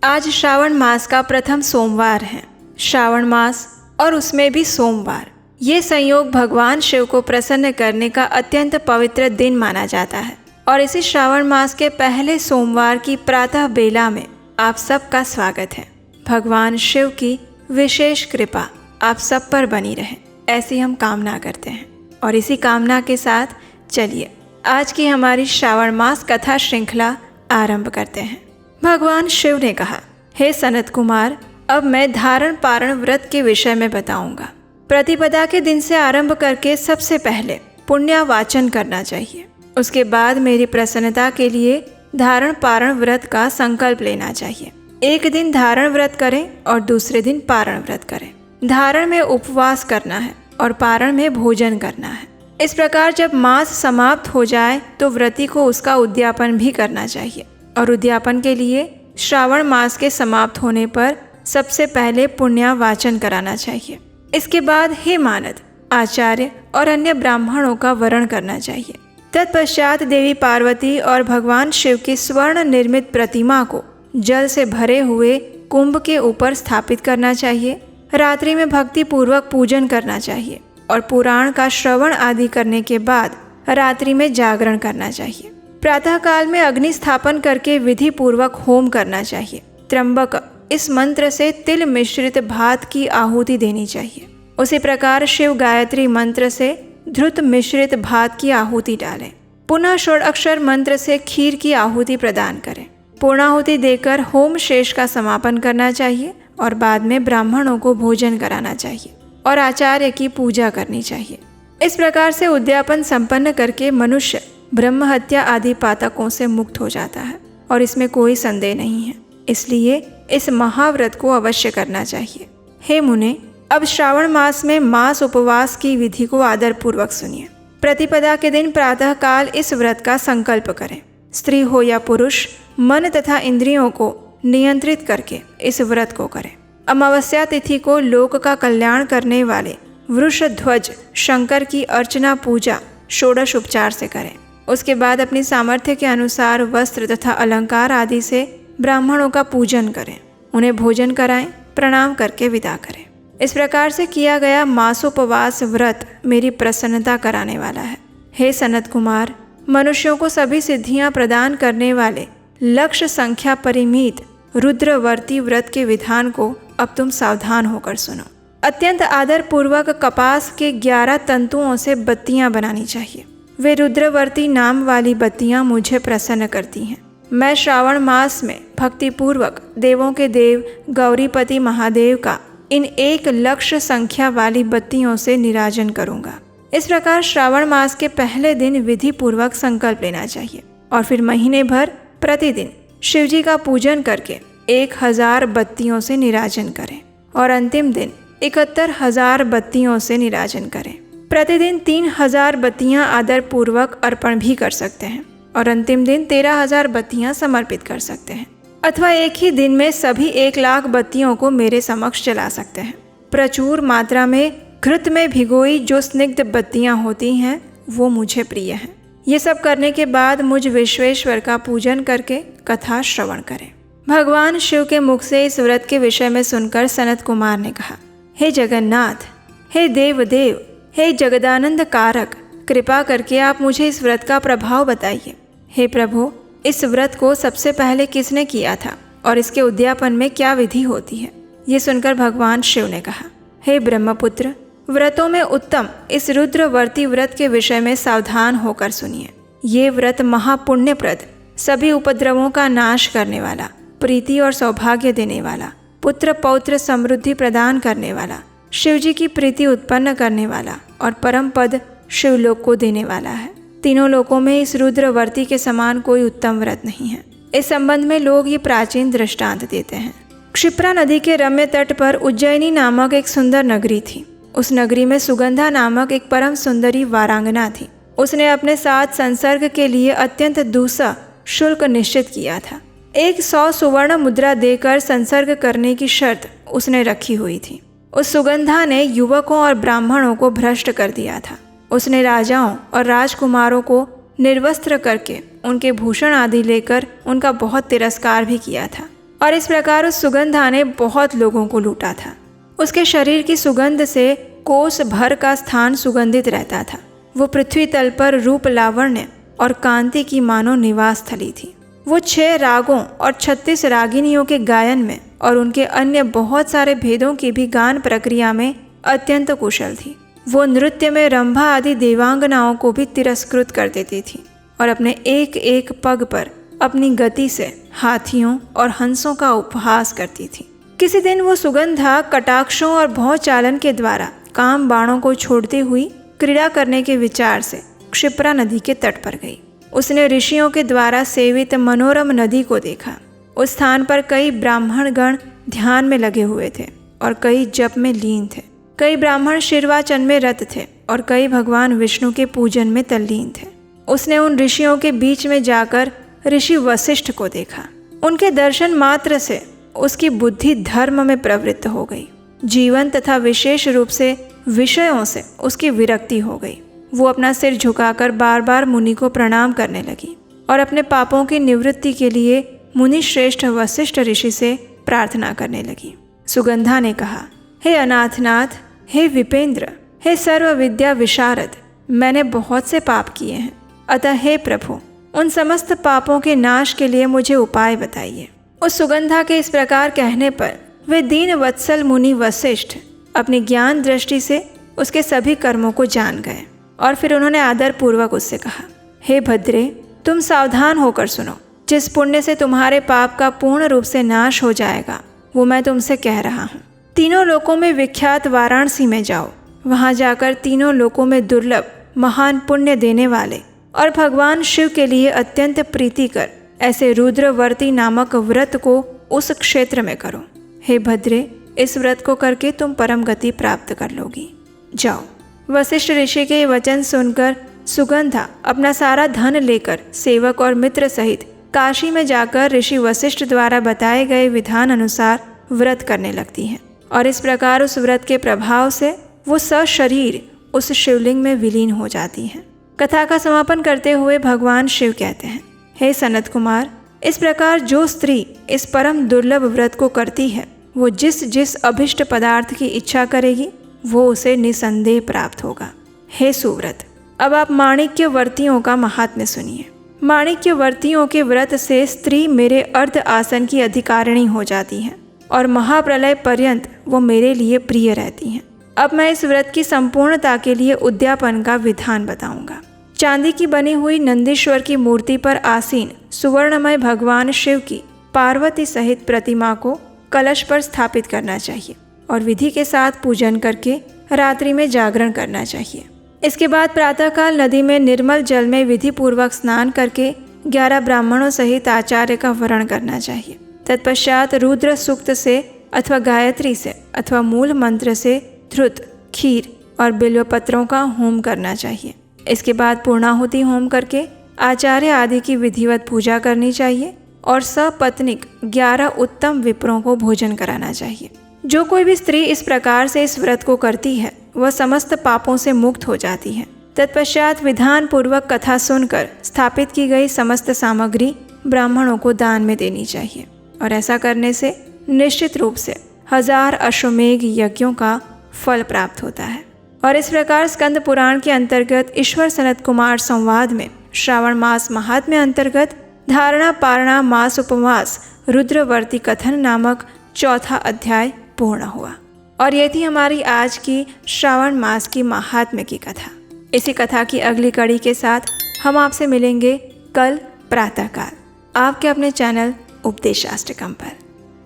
आज श्रावण मास का प्रथम सोमवार है। श्रावण मास और उसमें भी सोमवार, ये संयोग भगवान शिव को प्रसन्न करने का अत्यंत पवित्र दिन माना जाता है। और इसी श्रावण मास के पहले सोमवार की प्रातः बेला में आप सबका स्वागत है। भगवान शिव की विशेष कृपा आप सब पर बनी रहे, ऐसी हम कामना करते हैं। और इसी कामना के साथ चलिए आज की हमारी श्रावण मास कथा श्रृंखला आरंभ करते हैं। भगवान शिव ने कहा, हे सनत कुमार, अब मैं धारण पारण व्रत के विषय में बताऊंगा। प्रतिपदा के दिन से आरंभ करके सबसे पहले पुण्यावाचन करना चाहिए। उसके बाद मेरी प्रसन्नता के लिए धारण पारण व्रत का संकल्प लेना चाहिए। एक दिन धारण व्रत करें और दूसरे दिन पारण व्रत करें। धारण में उपवास करना है और पारण में भोजन करना है। इस प्रकार जब मास समाप्त हो जाए तो व्रती को उसका उद्यापन भी करना चाहिए। और उद्यापन के लिए श्रावण मास के समाप्त होने पर सबसे पहले पुण्यावाचन कराना चाहिए। इसके बाद हे मानद, आचार्य और अन्य ब्राह्मणों का वरण करना चाहिए। तत्पश्चात देवी पार्वती और भगवान शिव की स्वर्ण निर्मित प्रतिमा को जल से भरे हुए कुंभ के ऊपर स्थापित करना चाहिए। रात्रि में भक्ति पूर्वक पूजन करना चाहिए और पुराण का श्रवण आदि करने के बाद रात्रि में जागरण करना चाहिए। प्रातः काल में अग्नि स्थापन करके विधि पूर्वक होम करना चाहिए। त्र्यंबक इस मंत्र से तिल मिश्रित भात की आहुति देनी चाहिए। उसी प्रकार शिव गायत्री मंत्र से धृत मिश्रित भात की आहुति डालें। पुनः षोडक्षर मंत्र से खीर की आहुति प्रदान करें। पूर्णाहुति देकर होम शेष का समापन करना चाहिए और बाद में ब्राह्मणों को भोजन कराना चाहिए और आचार्य की पूजा करनी चाहिए। इस प्रकार से उद्यापन संपन्न करके मनुष्य ब्रह्म हत्या आदि पातकों से मुक्त हो जाता है और इसमें कोई संदेह नहीं है। इसलिए इस महाव्रत को अवश्य करना चाहिए। हे मुने, अब श्रावण मास में मास उपवास की विधि को आदर पूर्वक सुनिए। प्रतिपदा के दिन प्रातः काल इस व्रत का संकल्प करें। स्त्री हो या पुरुष, मन तथा इंद्रियों को नियंत्रित करके इस व्रत को करें। अमावस्या तिथि को लोक का कल्याण करने वाले वृषध्वज शंकर की अर्चना पूजा षोडश उपचार से करें। उसके बाद अपनी सामर्थ्य के अनुसार वस्त्र तथा अलंकार आदि से ब्राह्मणों का पूजन करें। उन्हें भोजन कराएं, प्रणाम करके विदा करें। इस प्रकार से किया गया मासोपवास व्रत मेरी प्रसन्नता कराने वाला है। हे सनत कुमार, मनुष्यों को सभी सिद्धियां प्रदान करने वाले लक्ष्य संख्या परिमित रुद्रवर्ती व्रत के विधान को अब तुम सावधान होकर सुनो। अत्यंत आदर पूर्वक कपास के 11 तंतुओं से बत्तियां बनानी चाहिए। वे रुद्रवर्ती नाम वाली बत्तियां मुझे प्रसन्न करती हैं। मैं श्रावण मास में भक्तिपूर्वक देवों के देव गौरीपति महादेव का इन 1 लक्ष संख्या वाली बत्तियों से निराजन करूंगा। इस प्रकार श्रावण मास के पहले दिन विधि पूर्वक संकल्प लेना चाहिए और फिर महीने भर प्रतिदिन शिवजी का पूजन करके 1000 बत्तियों से निराजन करें और अंतिम दिन 71,000 बत्तियों से निराजन करें। प्रतिदिन 3000 बत्तियां आदर पूर्वक अर्पण भी कर सकते हैं और अंतिम दिन 13,000 बत्तियां समर्पित कर सकते हैं। अथवा एक ही दिन में सभी 1,00,000 बत्तियों को मेरे समक्ष जला सकते हैं। प्रचुर मात्रा में घृत में भिगोई जो स्निग्ध बत्तियां होती हैं वो मुझे प्रिय हैं। ये सब करने के बाद मुझ विश्वेश्वर का पूजन करके कथा श्रवण करें। भगवान शिव के मुख से इस व्रत के विषय में सुनकर सनत कुमार ने कहा, हे जगन्नाथ, हे देवदेव, हे जगदानंद कारक, कृपा करके आप मुझे इस व्रत का प्रभाव बताइए। हे प्रभु, इस व्रत को सबसे पहले किसने किया था और इसके उद्यापन में क्या विधि होती है? ये सुनकर भगवान शिव ने कहा, हे ब्रह्मपुत्र, व्रतों में उत्तम इस रुद्रवर्ती व्रत के विषय में सावधान होकर सुनिए। ये व्रत महापुण्यप्रद, सभी उपद्रवों का नाश करने वाला, प्रीति और सौभाग्य देने वाला, पुत्र पौत्र समृद्धि प्रदान करने वाला, शिवजी की प्रीति उत्पन्न करने वाला और परम पद शिवलोक को देने वाला है। तीनों लोकों में इस रुद्रवर्ती के समान कोई उत्तम व्रत नहीं है। इस संबंध में लोग ये प्राचीन दृष्टांत देते हैं। क्षिप्रा नदी के रम्य तट पर उज्जैनी नामक एक सुंदर नगरी थी। उस नगरी में सुगंधा नामक एक परम सुंदरी वारांगना थी। उसने अपने साथ संसर्ग के लिए अत्यंत दूसरा शुल्क निश्चित किया था। 100 सुवर्ण मुद्रा देकर संसर्ग करने की शर्त उसने रखी हुई थी। उस सुगंधा ने युवकों और ब्राह्मणों को भ्रष्ट कर दिया था। उसने राजाओं और राजकुमारों को निर्वस्त्र करके उनके भूषण आदि लेकर उनका बहुत तिरस्कार भी किया था और इस प्रकार उस सुगंधा ने बहुत लोगों को लूटा था। उसके शरीर की सुगंध से कोस भर का स्थान सुगंधित रहता था। वो पृथ्वी तल पर रूप, लावण्य और कांति की मानो निवास स्थली थी। वो 6 रागों और 36 रागिनियों के गायन में और उनके अन्य बहुत सारे भेदों की भी गान प्रक्रिया में अत्यंत कुशल थी। वो नृत्य में रंभा आदि देवांगनाओं को भी तिरस्कृत कर देती थी और अपने एक एक पग पर अपनी गति से हाथियों और हंसों का उपहास करती थी। किसी दिन वो सुगंधा कटाक्षों और भौचालन के द्वारा काम बाणों को छोड़ती हुई क्रीड़ा करने के विचार से क्षिप्रा नदी के तट पर गई। उसने ऋषियों के द्वारा सेवित मनोरम नदी को देखा। उस स्थान पर कई ब्राह्मण गण ध्यान में लगे हुए थे और कई जप में लीन थे। कई ब्राह्मण शिरवाचन में रत थे और कई भगवान विष्णु के पूजन में तल्लीन थे। उसने उन ऋषियों के बीच में जाकर ऋषि वशिष्ठ को देखा। उनके दर्शन मात्र से उसकी बुद्धि धर्म में प्रवृत्त हो गई। जीवन तथा विशेष रूप से विषयों से उसकी विरक्ति हो गई। वो अपना सिर झुकाकर बार बार मुनि को प्रणाम करने लगी और अपने पापों की निवृत्ति के लिए मुनि श्रेष्ठ वशिष्ठ ऋषि से प्रार्थना करने लगी। सुगंधा ने कहा, हे अनाथनाथ, हे विपेंद्र, हे सर्व विद्या विशारद, मैंने बहुत से पाप किए हैं। अतः हे प्रभु, उन समस्त पापों के नाश के लिए मुझे उपाय बताइए। उस सुगंधा के इस प्रकार कहने पर वे दीन वत्सल मुनि वशिष्ठ अपनी ज्ञान दृष्टि से उसके सभी कर्मों को जान गए और फिर उन्होंने आदर पूर्वक उससे कहा, हे भद्रे, तुम सावधान होकर सुनो। जिस पुण्य से तुम्हारे पाप का पूर्ण रूप से नाश हो जाएगा वो मैं तुमसे कह रहा हूँ। तीनों लोकों में विख्यात वाराणसी में जाओ। वहाँ जाकर तीनों लोकों में दुर्लभ महान पुण्य देने वाले और भगवान शिव के लिए अत्यंत प्रीतिकर ऐसे रुद्रवर्ती नामक व्रत को उस क्षेत्र में करो। हे भद्रे, इस व्रत को करके तुम परम गति प्राप्त कर लोगी। जाओ। वशिष्ठ ऋषि के वचन सुनकर सुगंधा अपना सारा धन लेकर सेवक और मित्र सहित काशी में जाकर ऋषि वशिष्ठ द्वारा बताए गए विधान अनुसार व्रत करने लगती है और इस प्रकार उस व्रत के प्रभाव से वो सशरीर उस शिवलिंग में विलीन हो जाती है। कथा का समापन करते हुए भगवान शिव कहते हैं, हे सनत कुमार, इस प्रकार जो स्त्री इस परम दुर्लभ व्रत को करती है वो जिस जिस अभिष्ट पदार्थ की इच्छा करेगी वो उसे निसंदेह प्राप्त होगा। हे सुव्रत, अब आप माणिक्यवर्तियों का महात्म्य सुनिए। माणिक्यवर्तियों के व्रत से स्त्री मेरे अर्ध आसन की अधिकारिणी हो जाती है और महाप्रलय पर्यंत वो मेरे लिए प्रिय रहती हैं। अब मैं इस व्रत की संपूर्णता के लिए उद्यापन का विधान बताऊंगा। चांदी की बनी हुई नंदीश्वर की मूर्ति पर आसीन सुवर्णमय भगवान शिव की पार्वती सहित प्रतिमा को कलश पर स्थापित करना चाहिए और विधि के साथ पूजन करके रात्रि में जागरण करना चाहिए। इसके बाद प्रातःकाल नदी में निर्मल जल में विधि पूर्वक स्नान करके 11 ब्राह्मणों सहित आचार्य का वरण करना चाहिए। तत्पश्चात रुद्र सूक्त से अथवा गायत्री से अथवा मूल मंत्र से धृत, खीर और बिल्वपत्रों का होम करना चाहिए। इसके बाद पूर्णाहुति होम करके आचार्य आदि की विधिवत पूजा करनी चाहिए और सपत्निक 11 उत्तम विप्रों को भोजन कराना चाहिए। जो कोई भी स्त्री इस प्रकार से इस व्रत को करती है वह समस्त पापों से मुक्त हो जाती है। तत्पश्चात विधान पूर्वक कथा सुनकर स्थापित की गई समस्त सामग्री ब्राह्मणों को दान में देनी चाहिए और ऐसा करने से निश्चित रूप से 1000 अश्वमेघ यज्ञों का फल प्राप्त होता है। और इस प्रकार स्कंद पुराण के अंतर्गत ईश्वर सनत कुमार संवाद में श्रावण मास महात्म्य अंतर्गत धारणा पारणा मास उपवास रुद्रवर्ती कथन नामक 4था अध्याय पूर्ण हुआ। और ये थी हमारी आज की श्रावण मास की महात्म्य की कथा। इसी कथा की अगली कड़ी के साथ हम आपसे मिलेंगे कल प्रातःकाल आपके अपने चैनल उपदेशाष्टकम पर।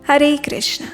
हरे कृष्ण।